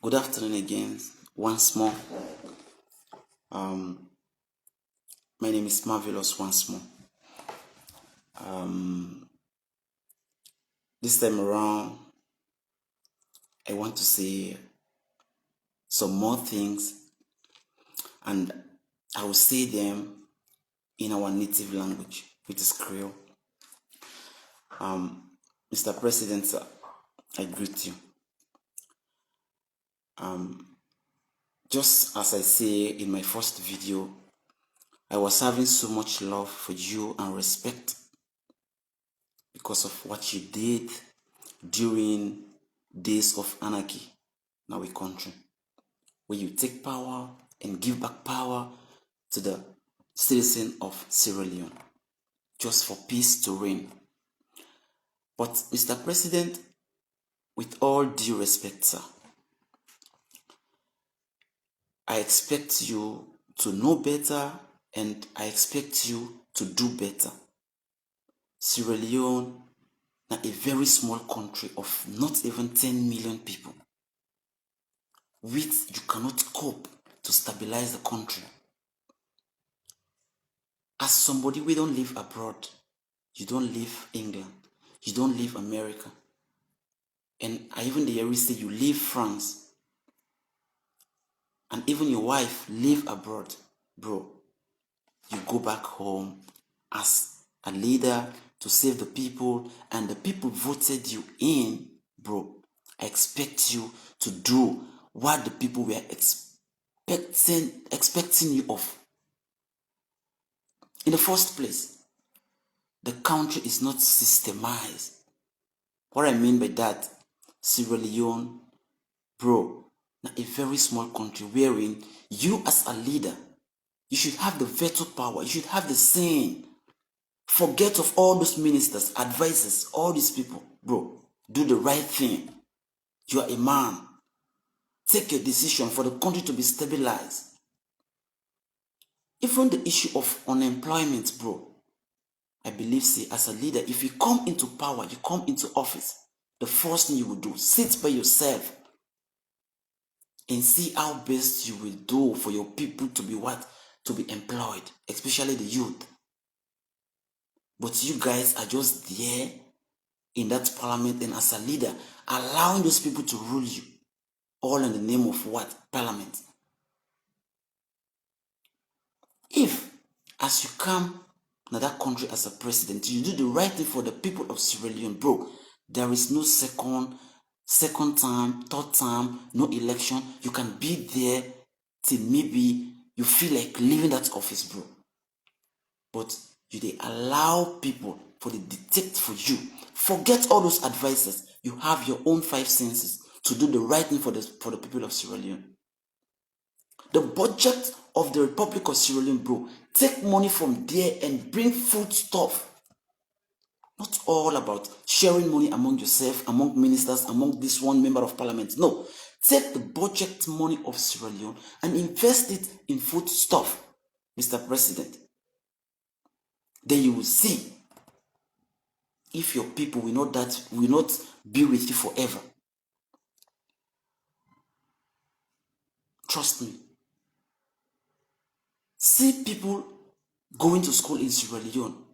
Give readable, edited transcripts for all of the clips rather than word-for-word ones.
Good afternoon again, once more. My name is Marvelous once more. This time around, I want to say some more things, and I will say them in our native language, which is Creole. Mr. President, sir, I greet you. Just as I say in my first video, I was having so much love for you and respect because of what you did during days of anarchy in our country, where you take power and give back power to the citizen of Sierra Leone, just for peace to reign. But Mr. President, with all due respect, sir, I expect you to know better and I expect you to do better. Sierra Leone is a very small country of not even 10 million people, with you cannot cope to stabilize the country. As somebody, we don't live abroad. You don't live England. You don't live America. And I even the area say you live France. And even your wife live abroad. Bro, you go back home as a leader to save the people, and the people voted you in. Bro, I expect you to do what the people were expecting you of. In the first place, the country is not systemized. What I mean by that, Sierra Leone, bro, now a very small country wherein you as a leader, you should have the veto power, you should have the saying. Forget of all those ministers, advisors, all these people, bro. Do the right thing. You are a man. Take a decision for the country to be stabilized. Even the issue of unemployment, bro, I believe, say, as a leader, if you come into power, you come into office, the first thing you will do, sit by yourself and see how best you will do for your people to be what? To be employed, especially the youth. But you guys are just there in that parliament and as a leader, allowing those people to rule you, all in the name of what? Parliament. If, as you come to that country as a president, you do the right thing for the people of Sierra Leone, bro, there is no second time, third time, no election. You can be there till maybe you feel like leaving that office, bro. But you they allow people for the dictate for you. Forget all those advices. You have your own 5 senses to do the right thing for the people of Sierra Leone. The budget of the Republic of Sierra Leone, bro, take money from there and bring food stuff. Not all about sharing money among yourself, among ministers, among this one member of parliament. No. Take the budget money of Sierra Leone and invest it in food stuff, Mr. President. Then you will see if your people will not be with you forever. Trust me. See people going to school in Sierra Leone.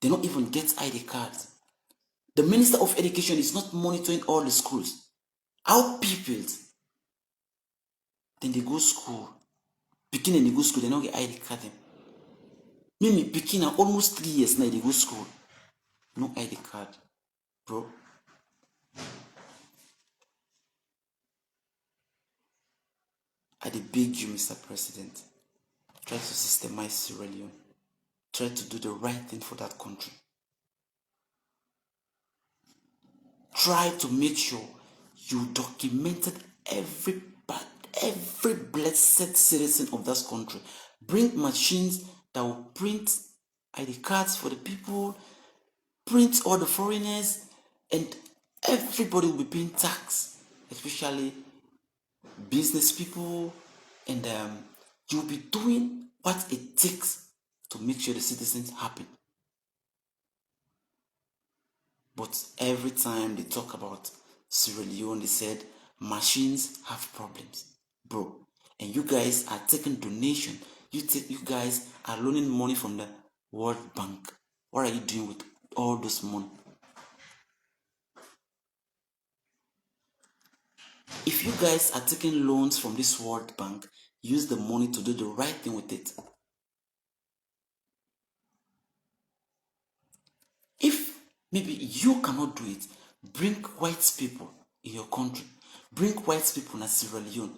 They don't even get ID cards. The Minister of Education is not monitoring all the schools. How people then they go school. Pikin and they go school, they don't get ID card them. Me pikin are almost 3 years now they go school. No ID card. Bro. I beg you, Mr. President. Try to systemize Sierra Leone. Try to do the right thing for that country. Try to make sure you documented every blessed citizen of that country. Bring machines that will print ID cards for the people, print all the foreigners, and everybody will be paying tax, especially business people, and you'll be doing what it takes to make sure the citizens happy. But every time they talk about Sierra Leone, they said, machines have problems, bro. And you guys are taking donation. You guys are loaning money from the World Bank. What are you doing with all this money? If you guys are taking loans from this World Bank, use the money to do the right thing with it. If maybe you cannot do it, bring white people in your country. Bring white people in Sierra Leone.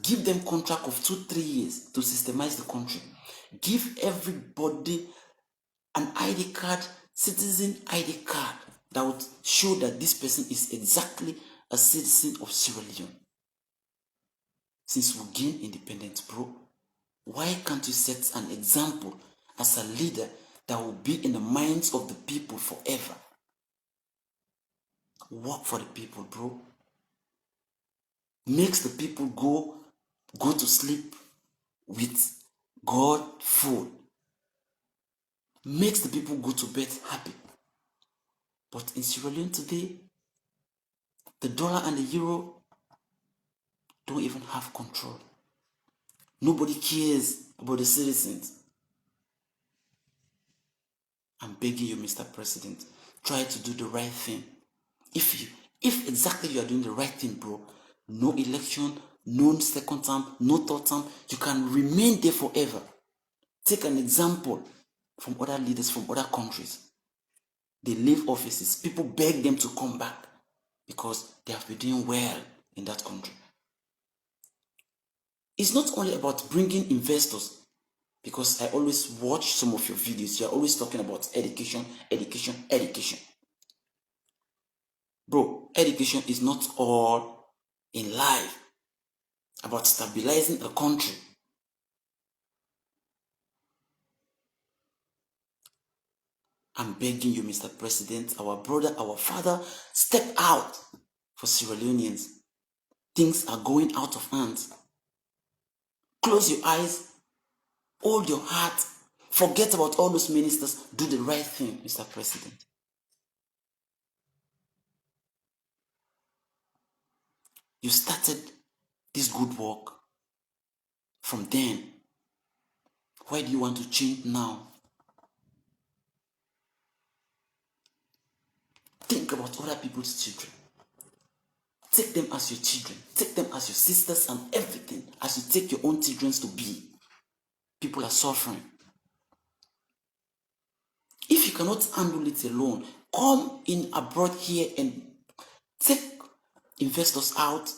Give them contract of 2-3 years to systemize the country. Give everybody an ID card, citizen ID card, that would show that this person is exactly a citizen of Sierra Leone. Since we gain independence, bro, why can't you set an example as a leader that will be in the minds of the people forever? Work for the people, bro. Makes the people go to sleep with God full. Makes the people go to bed happy. But in Sierra Leone today, the dollar and the euro don't even have control. Nobody cares about the citizens. I'm begging you, Mr. President, try to do the right thing. If exactly you are doing the right thing, bro, no election, no second term, no third term, you can remain there forever. Take an example from other leaders from other countries. They leave offices. People beg them to come back because they have been doing well in that country. It's not only about bringing investors, because I always watch some of your videos. You're always talking about education, education, education. Bro, education is not all in life about stabilizing a country. I'm begging you, Mr. President, our brother, our father, step out for Sierra Leoneans. Things are going out of hand. Close your eyes, hold your heart, forget about all those ministers, do the right thing, Mr. President. You started this good work from then. Why do you want to change now? Think about other people's children. Take them as your children. Take them as your sisters and everything, as you take your own children to be. People are suffering. If you cannot handle it alone, come in abroad here and take investors out,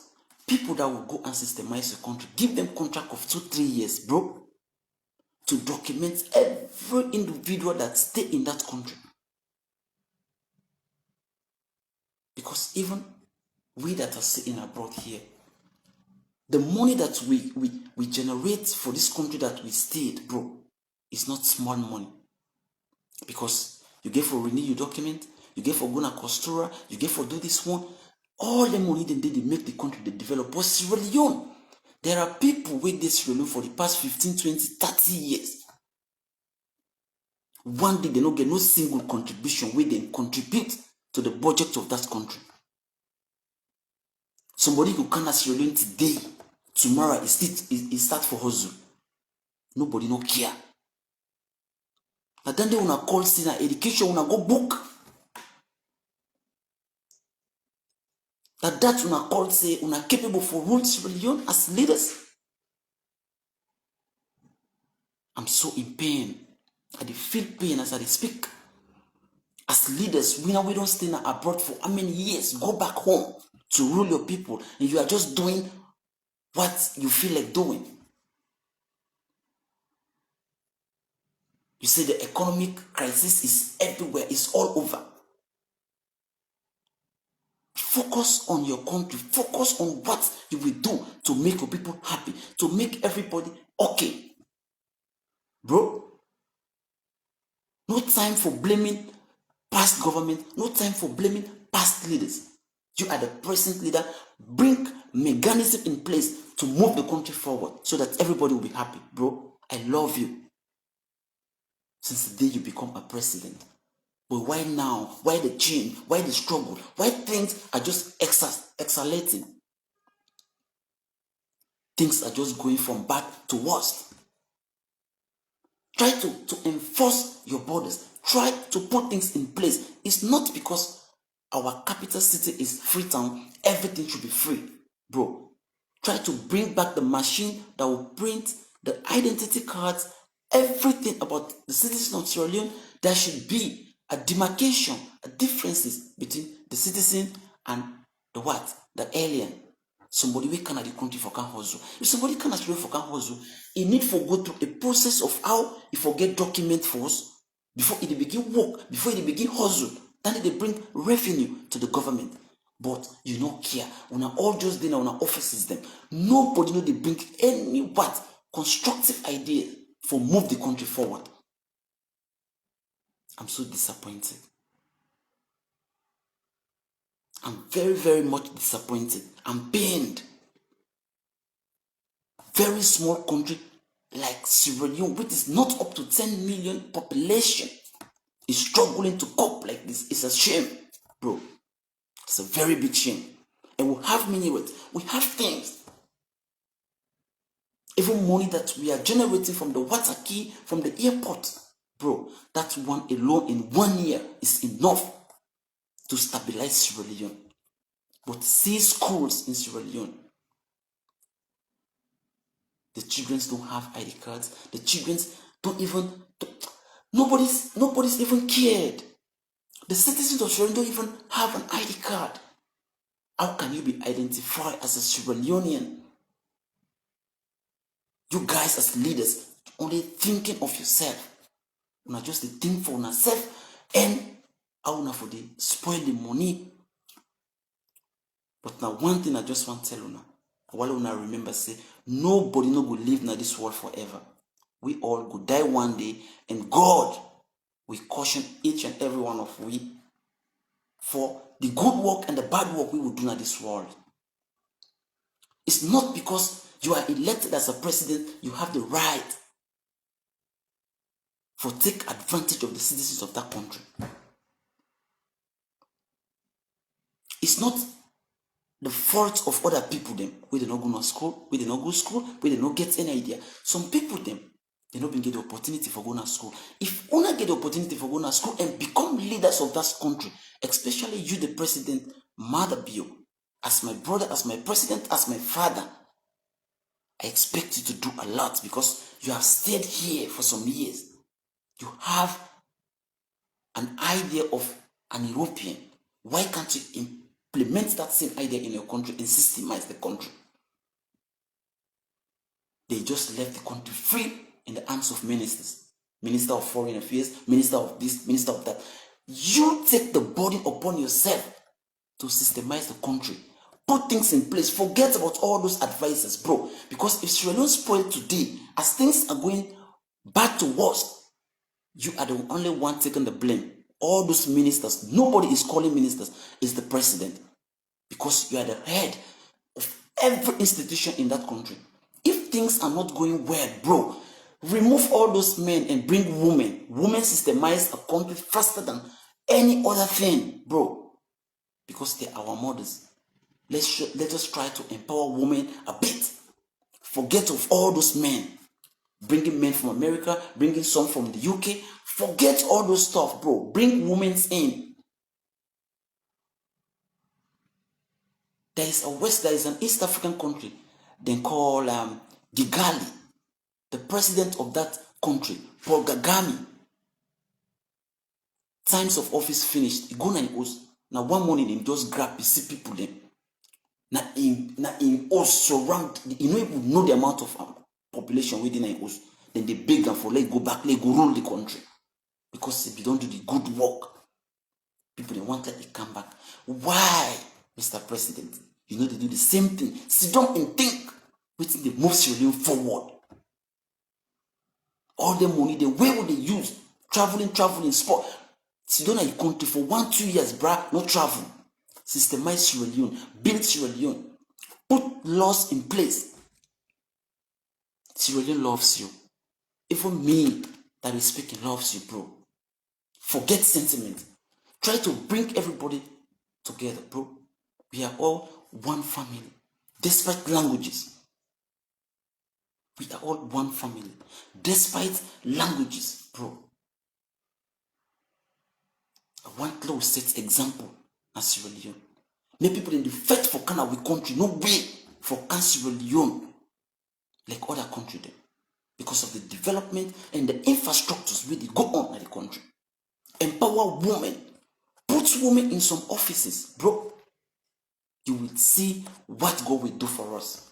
people that will go and systemize your country. Give them contract of 2-3 years, bro, to document every individual that stay in that country. Because even we that are sitting abroad here, the money that we generate for this country that we stayed, bro, is not small money. Because you get for renew your document, you get for go na costura, you get for do this one. All the money they make the country they develop. But Sierra Leone, there are people with this Sierra Leone for the past 15, 20, 30 years. One day they don't get no single contribution where they contribute to the budget of that country. Somebody who can Sierra Leone today, tomorrow is start for hustle. Nobody no care. But then they wanna call see na education, wanna go book. That una call say una capable for rule Sierra Leone as leaders. I'm so in pain. I feel pain as I speak. As leaders, we don't stay abroad for how many years? Go back home to rule your people, and you are just doing what you feel like doing. You say the economic crisis is everywhere, it's all over. Focus on your country. Focus on what you will do to make your people happy, to make everybody okay. Bro, no time for blaming past government, no time for blaming past leaders. You are the present leader. Bring mechanism in place to move the country forward so that everybody will be happy. Bro, I love you. Since the day you become a president. But why now? Why the change? Why the struggle? Why things are just exhalating? things are just going from bad to worst. Try to enforce your borders. Try to put things in place. It's not because our capital city is Freetown, everything should be free, bro. Try to bring back the machine that will print the identity cards, everything about the citizens of Sierra Leone. There should be a demarcation, a differences between the citizen and the what? The alien. Somebody we can at the country for can hustle. If somebody can actually for can hustle, he need for go through a process of how he forget document first before he begin work, before he begin hustle. Then they bring revenue to the government. But you don't care. When all just then on our offices them, nobody know they bring any what constructive idea for move the country forward. I'm so disappointed. I'm very, very much disappointed. I'm pained. Very small country like Sierra Leone, which is not up to 10 million population, is struggling to cope like this. It's a shame, bro. It's a very big shame. And we have minutes. We have things. Even money that we are generating from the water key, from the airport, bro, that one alone in 1 year is enough to stabilize Sierra Leone. But see schools in Sierra Leone, the children don't have ID cards. The children don't even, nobody's even cared. The citizens of Sierra Leone don't even have an ID card. How can you be identified as a Sierra Leonean? You guys as leaders only thinking of yourself. Una just think for yourself and how una for the spoil the money. But now one thing I just want to tell una, while una remember say nobody no go live in this world forever. We all go die one day, and God will caution each and every one of we for the good work and the bad work we will do in this world. It's not because you are elected as a president, you have the right for take advantage of the citizens of that country. It's not the fault of other people them. We did not go to school, we did not go to school, we did not get any idea. Some people them, they not get the opportunity for going to school. If you get the opportunity for going to school and become leaders of that country, especially you, the president, Mother Bio, as my brother, as my president, as my father, I expect you to do a lot because you have stayed here for some years. You have an idea of an European. Why can't you implement that same idea in your country and systemize the country? They just left the country free in the hands of ministers. Minister of Foreign Affairs, Minister of this, Minister of that. You take the burden upon yourself to systemize the country. Put things in place. Forget about all those advisors, bro. Because if Sierra Leone spoiled today, as things are going bad to worse, you are the only one taking the blame. All those ministers, nobody is calling ministers, it's the president. Because you are the head of every institution in that country. If things are not going well, bro, remove all those men and bring women. Women systemize a country faster than any other thing, bro. Because they are our mothers. Let us try to empower women a bit. Forget of all those men. Bringing men from America, bringing some from the UK. Forget all those stuff, bro. Bring women in. There is an East African country they call Kigali. The president of that country, Paul Kagame, times of office finished. He go na in house. Now one morning he just grab, you see people them. Now in house surround, you know the amount of population within in house. Then they beg them for let go back, let go rule the country. Because if you don't do the good work, people they want let it come back. Why, Mr. President? You know they do the same thing. Sit down and think. Waiting they move Sierra Leone forward. All the money, the way would they use? Traveling, sport. Sit down in your country for 1-2 years, bruh, no travel. Systemize Sierra Leone, build Sierra Leone, put laws in place. Sierra Leone loves you. Even me that is speaking loves you, bro. Forget sentiment. Try to bring everybody together, bro. We are all one family, despite languages. We are all one family, despite languages, bro. I want to set example as Sierra Leone. Make people in the fight for Canada country, no way for Sierra Leone like other country there. Because of the development and the infrastructures really go on in the country. Empower women. Put women in some offices, bro. You will see what God will do for us.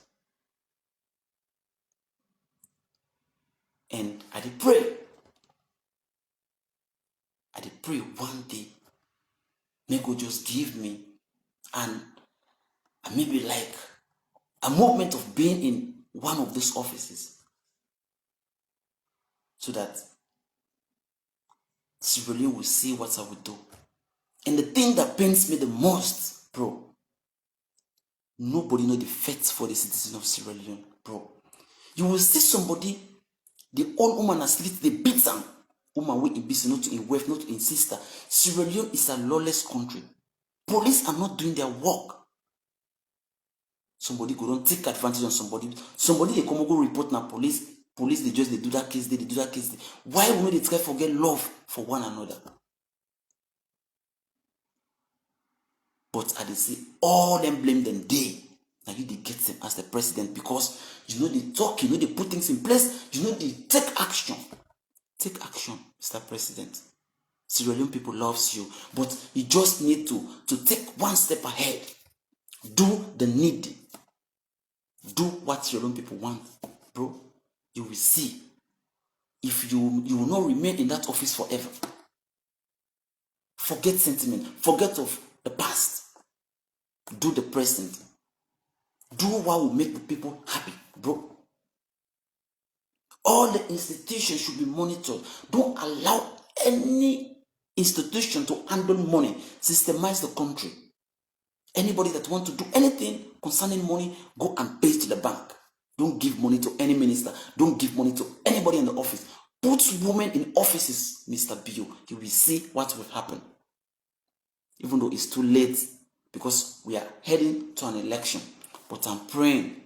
And I pray one day, may God just give me and maybe like a moment of being in one of those offices, so that Sierra Leone will see what I will do. And the thing that pains me the most, bro, nobody know the fate for the citizens of Sierra Leone, bro. You will see somebody, the old woman has sleep, they beat them. Woman will in business, not in wife, not in sister. Sierra Leone is a lawless country. Police are not doing their work. Somebody go don't take advantage of somebody. Somebody they come go report now police. Police they do that case, they do that case. Why will they try to forget love for one another? But I say all them blame them they. Now you they get them as the president, because you know they talk, you know they put things in place, you know they take action. Take action, Mr. President. Sierra Leone people loves you, but you just need to take one step ahead. Do the need. Do what Sierra Leone people want, bro. You will see. If you will not remain in that office forever. Forget sentiment. Forget of the past. Do the present. Do what will make the people happy, bro. All the institutions should be monitored. Don't allow any institution to handle money, systemize the country. Anybody that wants to do anything concerning money, go and pay to the bank. Don't give money to any minister. Don't give money to anybody in the office. Put women in offices, Mr. Bio. You will see what will happen. Even though it's too late, because we are heading to an election. But I'm praying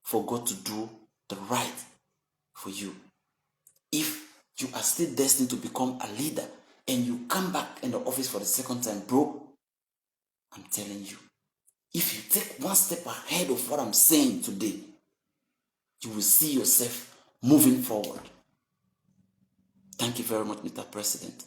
for God to do the right for you. If you are still destined to become a leader and you come back in the office for the second time, bro, I'm telling you, if you take one step ahead of what I'm saying today, you will see yourself moving forward. Thank you very much, Mr. President.